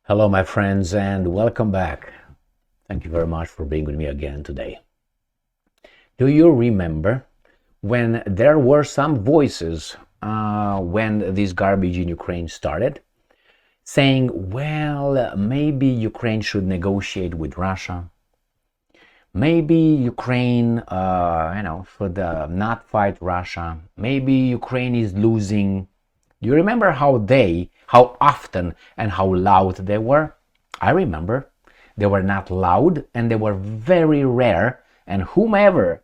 Hello, my friends, and welcome back. Thank you very much for being with me again today. Do you remember when there were some voices when this garbage in Ukraine started, saying, well, maybe Ukraine should negotiate with Russia. Maybe Ukraine, should not fight Russia. Maybe Ukraine is losing. Do you remember how often and how loud they were? I remember. They were not loud and they were very rare, and whomever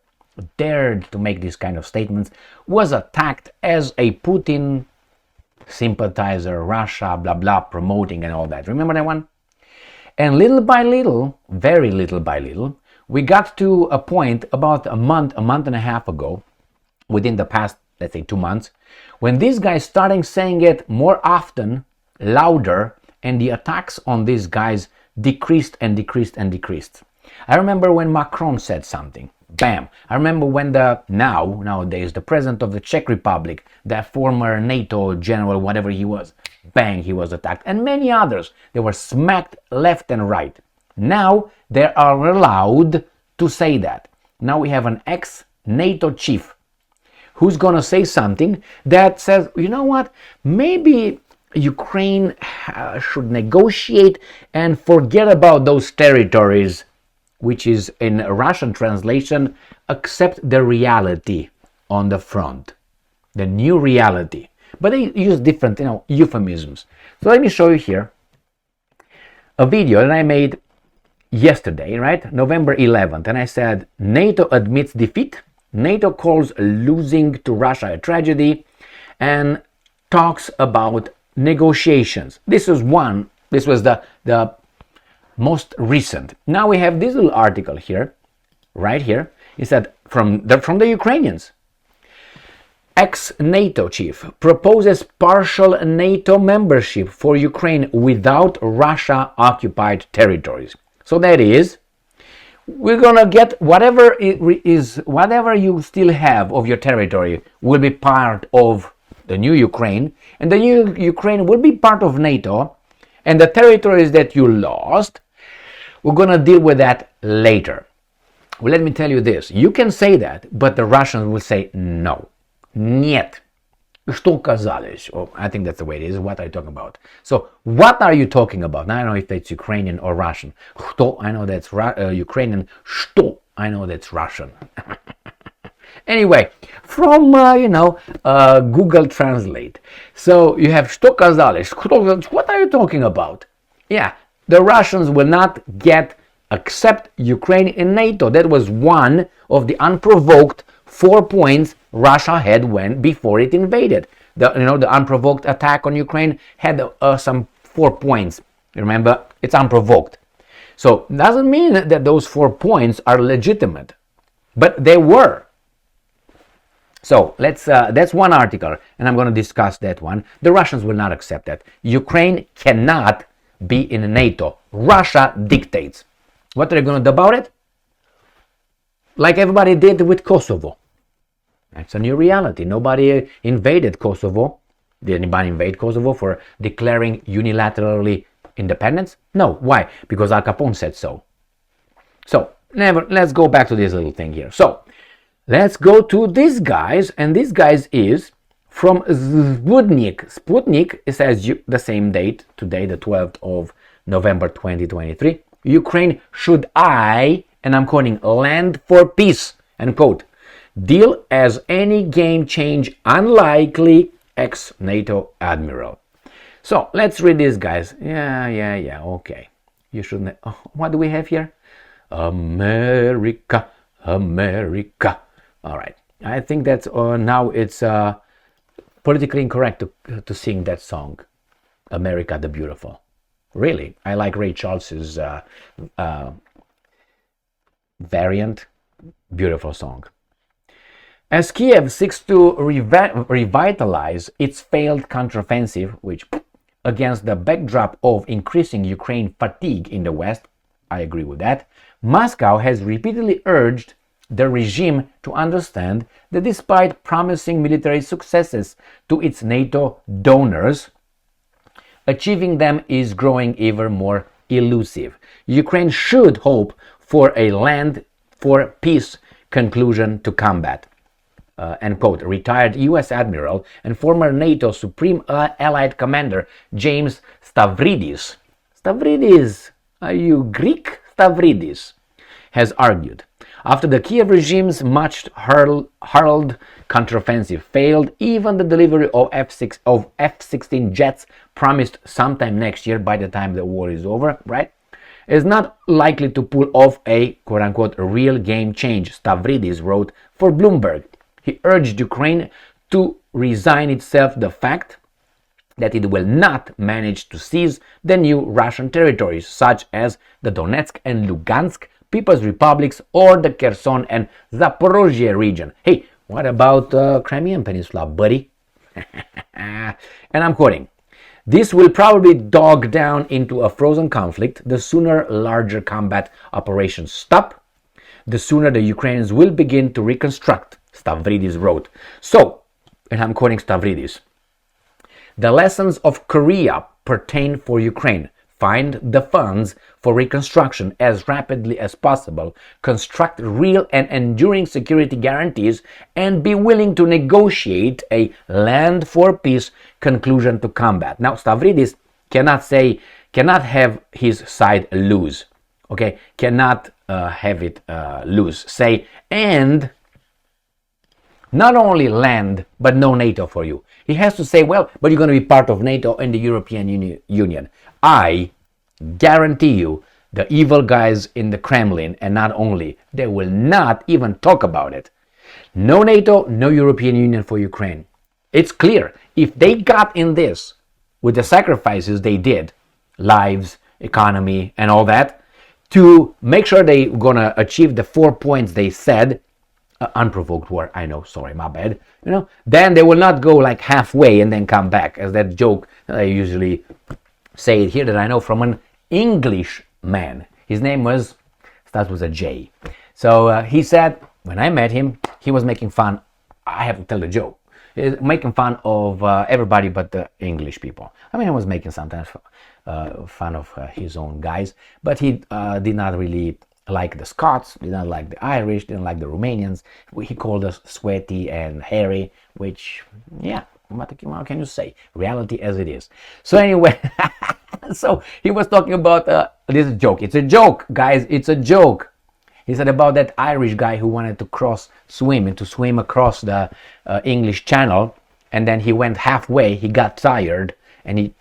dared to make these kind of statements was attacked as a Putin sympathizer, Russia, blah blah, promoting and all that. Remember that one? And little by little, very little by little, we got to a point about a month and a half ago, within the past, let's say 2 months, when these guys started saying it more often, louder, and the attacks on these guys decreased and decreased and decreased. I remember when Macron said something, bam. I remember when nowadays, the president of the Czech Republic, that former NATO general, whatever he was, bang, he was attacked. And many others, they were smacked left and right. Now they are allowed to say that. Now we have an ex-NATO chief who's going to say something that says, you know what, maybe Ukraine should negotiate and forget about those territories, which is in Russian translation, accept the reality on the front, the new reality. But they use different, euphemisms. So let me show you here a video that I made yesterday, right, November 11th, and I said, NATO admits defeat, NATO calls losing to Russia a tragedy, and talks about negotiations. This was the most recent. Now we have this little article here, right here. It said from the Ukrainians. Ex-NATO chief proposes partial NATO membership for Ukraine without Russia-occupied territories. So that is, we're gonna get whatever you still have of your territory will be part of the new Ukraine, and the new Ukraine will be part of NATO, and the territories that you lost, we're gonna deal with that later. Well, let me tell you this: you can say that, but the Russians will say no, нет. Что казались? Oh, I think that's the way it is. What are you talking about? So, what are you talking about? Now, I don't know if it's Ukrainian or Russian. Что? I know that's Ukrainian. Что? I know that's Russian. Anyway, from Google Translate. So you have что казались? What are you talking about? Yeah, the Russians will not accept Ukraine in NATO. That was one of the unprovoked 4 points Russia had before it invaded. The unprovoked attack on Ukraine had some 4 points. Remember, it's unprovoked. So doesn't mean that those 4 points are legitimate, but they were. So that's one article, and I'm going to discuss that one. The Russians will not accept that. Ukraine cannot be in NATO. Russia dictates. What are they going to do about it? Like everybody did with Kosovo. That's a new reality. Nobody invaded Kosovo. Did anybody invade Kosovo for declaring unilaterally independence? No. Why? Because Al Capone said so. So, let's go back to this little thing here. So, let's go to these guys, and this guys is from Sputnik. Sputnik, it says the same date, today, the 12th of November 2023. Ukraine should and I'm quoting, land for peace, end quote. Deal as any game change unlikely, ex-NATO admiral. So let's read these guys. Yeah, okay. You shouldn't. Oh, what do we have here? America. All right. I think that's now it's politically incorrect to sing that song, America the Beautiful. Really, I like Ray Charles's variant. Beautiful song. As Kiev seeks to revitalize its failed counteroffensive, which, against the backdrop of increasing Ukraine fatigue in the West, I agree with that, Moscow has repeatedly urged the regime to understand that despite promising military successes to its NATO donors, achieving them is growing even more elusive. Ukraine should hope for a land for peace conclusion to combat. End quote. Retired U.S. Admiral and former NATO Supreme Allied Commander James Stavridis. Stavridis, are you Greek? Stavridis has argued. After the Kiev regime's much heralded counteroffensive failed, even the delivery of F-16 jets promised sometime next year, by the time the war is over, right, is not likely to pull off a quote-unquote real game change, Stavridis wrote for Bloomberg. He urged Ukraine to resign itself the fact that it will not manage to seize the new Russian territories, such as the Donetsk and Lugansk People's Republics or the Kherson and Zaporozhye region. Hey, what about Crimean Peninsula, buddy? And I'm quoting, "This will probably dog down into a frozen conflict. The sooner larger combat operations stop, the sooner the Ukrainians will begin to reconstruct," Stavridis wrote. So, and I'm quoting Stavridis, "The lessons of Korea pertain for Ukraine. Find the funds for reconstruction as rapidly as possible, construct real and enduring security guarantees, and be willing to negotiate a land for peace conclusion to combat." Now, Stavridis cannot have his side lose, okay? Cannot have it lose. Say, and not only land, but no NATO for you. He has to say, well, but you're going to be part of NATO and the European Union. I guarantee you, the evil guys in the Kremlin, and not only, they will not even talk about it. No NATO, no European Union for Ukraine. It's clear. If they got in this with the sacrifices they did, lives, economy, and all that, to make sure they're going to achieve the 4 points they said, unprovoked war, I know, sorry, my bad, then they will not go like halfway and then come back, as that joke that I usually say it here that I know from an English man. His name starts with a J. So he said, when I met him, he was making fun, I have to tell the joke, making fun of everybody but the English people. I mean, he was making sometimes fun of his own guys, but he did not really like the Scots, did not like the Irish, didn't like the Romanians. He called us sweaty and hairy, which, yeah, what can you say? Reality as it is. So anyway, so he was talking about this joke. It's a joke, guys. It's a joke. He said about that Irish guy who wanted to swim across the English Channel, and then he went halfway, he got tired, and he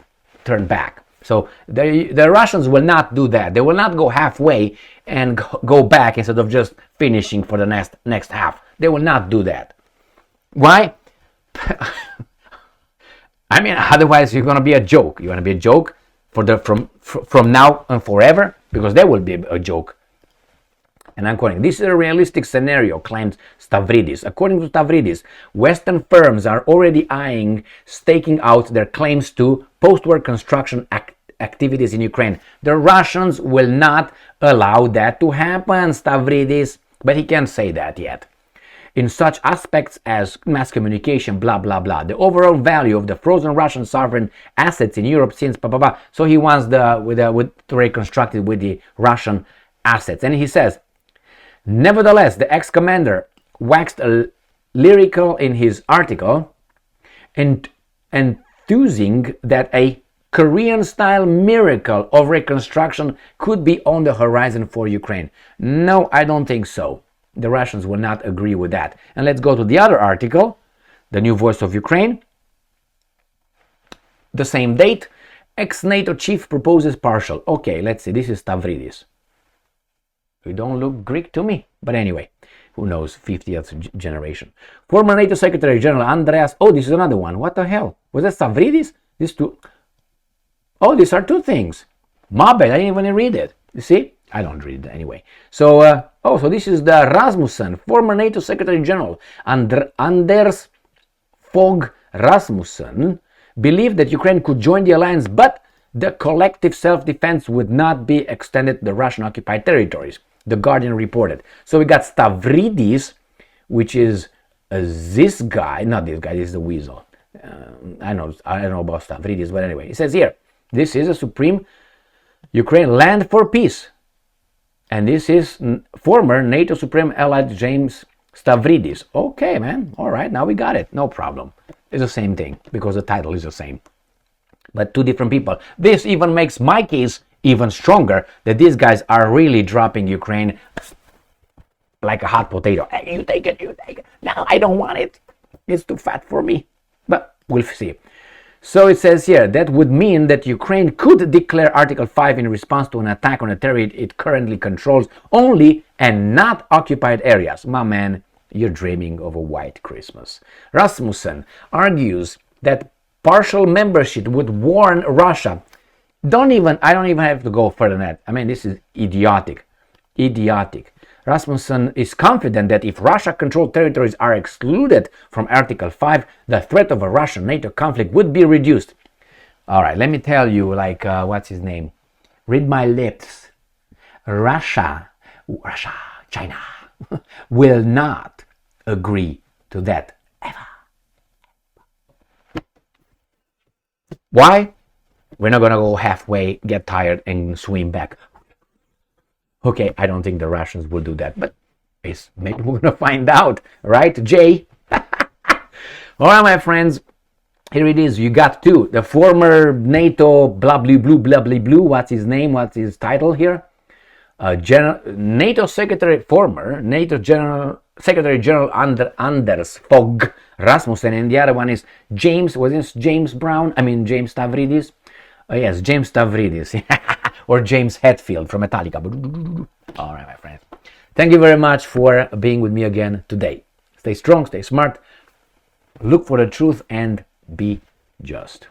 turned back. So the Russians will not do that. They will not go halfway and go back instead of just finishing for the next half. They will not do that. Why? I mean, otherwise you're gonna be a joke. You're gonna be a joke from now and forever, because there will be a joke. And I'm quoting, "This is a realistic scenario," claims Stavridis. According to Stavridis, Western firms are already eyeing staking out their claims to post-war construction activities in Ukraine. The Russians will not allow that to happen, Stavridis. But he can't say that yet. "In such aspects as mass communication, blah, blah, blah, the overall value of the frozen Russian sovereign assets in Europe since blah, blah, blah." So he wants to reconstruct it with the Russian assets. And he says, "Nevertheless, the ex-commander waxed lyrical in his article, and enthusing that a Korean-style miracle of reconstruction could be on the horizon for Ukraine." No, I don't think so. The Russians will not agree with that. And let's go to the other article, the New Voice of Ukraine. The same date, ex-NATO chief proposes partial. Okay, let's see, this is Stavridis. You don't look Greek to me, but anyway, who knows, 50th generation. Former NATO Secretary General Andreas, oh, this is another one, what the hell? Was that Stavridis? These two, oh, these are two things. My bad, I didn't even read it. You see? I don't read it anyway. So, so this is the Rasmussen, former NATO Secretary General Anders Fogh Rasmussen, believed that Ukraine could join the alliance, but the collective self-defense would not be extended to the Russian-occupied territories, The Guardian reported. So we got Stavridis, which is this guy, not this guy, this is the weasel. I don't know about Stavridis, but anyway, it says here, This is a supreme Ukraine land for peace. And this is former NATO Supreme Allied James Stavridis. Okay, man. All right, now we got it. No problem. It's the same thing because the title is the same. But two different people. This even makes my case even stronger, that these guys are really dropping Ukraine like a hot potato. Hey, you take it, you take it. No, I don't want it. It's too fat for me. But we'll see. So it says here, that would mean that Ukraine could declare Article 5 in response to an attack on a territory it currently controls only and not occupied areas. My man, you're dreaming of a white Christmas. Rasmussen argues that partial membership would warn Russia. I don't even have to go further than that. I mean, this is idiotic. Rasmussen is confident that if Russia-controlled territories are excluded from Article 5, the threat of a Russian-NATO conflict would be reduced. All right, let me tell you, what's his name? Read my lips. Russia, China, will not agree to that ever. Why? We're not going to go halfway, get tired, and swim back. Okay, I don't think the Russians will do that, but maybe we're going to find out, right, Jay? All right, my friends, here it is. You got two. The former NATO blah, blah, blue, blah, blah, blue. What's his name? What's his title here? NATO Secretary, former NATO Secretary General Anders Fogh Rasmussen, and the other one is James Stavridis. Oh, yes, James Stavridis. Or James Hetfield from Metallica. All right, my friends. Thank you very much for being with me again today. Stay strong, stay smart, look for the truth, and be just.